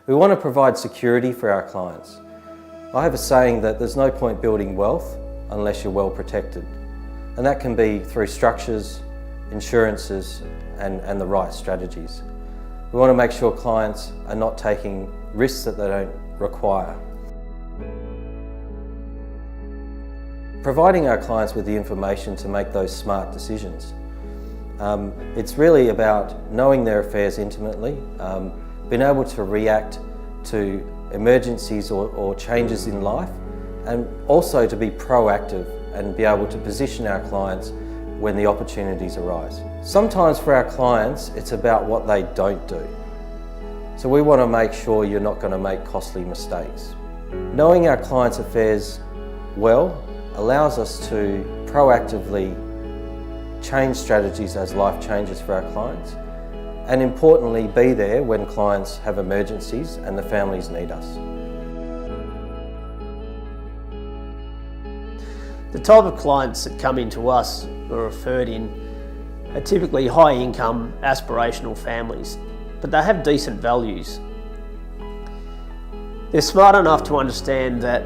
We want to provide security for our clients. I have a saying that there's no point building wealth unless you're well protected. And that can be through structures, insurances, and the right strategies. We want to make sure clients are not taking risks that they don't require. Providing our clients with the information to make those smart decisions. It's really about knowing their affairs intimately, being able to react to emergencies or changes in life, and also to be proactive and be able to position our clients when the opportunities arise. Sometimes for our clients, it's about what they don't do. So we want to make sure you're not going to make costly mistakes. Knowing our clients' affairs well allows us to proactively change strategies as life changes for our clients, and importantly, be there when clients have emergencies and the families need us. The type of clients that come into us or referred in are typically high income, aspirational families, but they have decent values. They're smart enough to understand that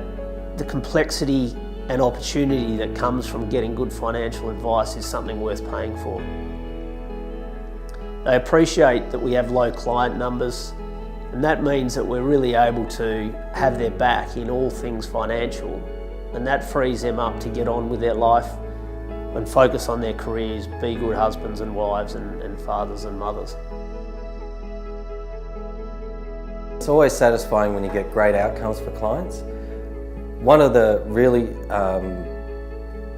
the complexity and opportunity that comes from getting good financial advice is something worth paying for. They appreciate that we have low client numbers, and that means that we're really able to have their back in all things financial, and that frees them up to get on with their life and focus on their careers, be good husbands and wives and fathers and mothers. It's always satisfying when you get great outcomes for clients. One of the really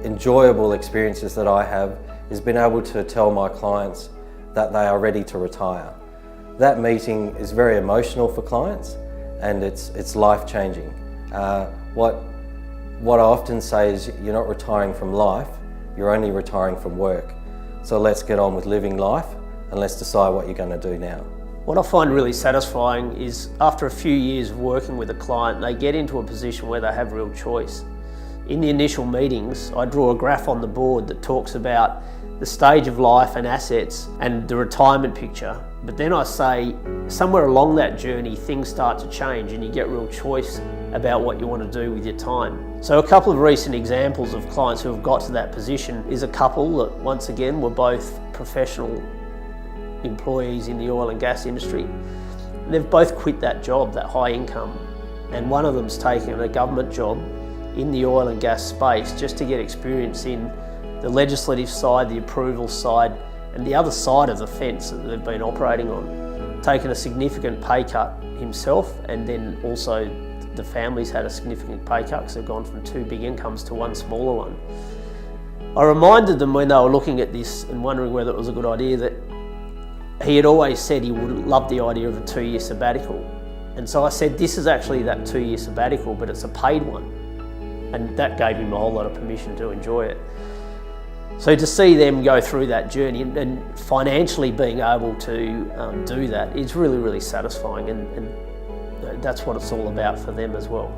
enjoyable experiences that I have is being able to tell my clients that they are ready to retire. That meeting is very emotional for clients, and it's life-changing. What I often say is, you're not retiring from life, you're only retiring from work. So let's get on with living life and let's decide what you're going to do now. What I find really satisfying is after a few years of working with a client, they get into a position where they have real choice. In the initial meetings, I draw a graph on the board that talks about the stage of life and assets and the retirement picture. But then I say, somewhere along that journey, things start to change and you get real choice about what you want to do with your time. So a couple of recent examples of clients who have got to that position is a couple that, once again, were both professional employees in the oil and gas industry. And they've both quit that job, that high income, and one of them's taken a government job in the oil and gas space just to get experience in the legislative side, the approval side, and the other side of the fence that they've been operating on. Taken a significant pay cut himself, and then also the family's had a significant pay cut because they've gone from 2 big incomes to 1 smaller one. I reminded them when they were looking at this and wondering whether it was a good idea that he had always said he would love the idea of a 2-year sabbatical. And so I said, this is actually that 2-year sabbatical, but it's a paid one. And that gave him a whole lot of permission to enjoy it. So to see them go through that journey and financially being able to do that is really, really satisfying, and that's what it's all about for them as well.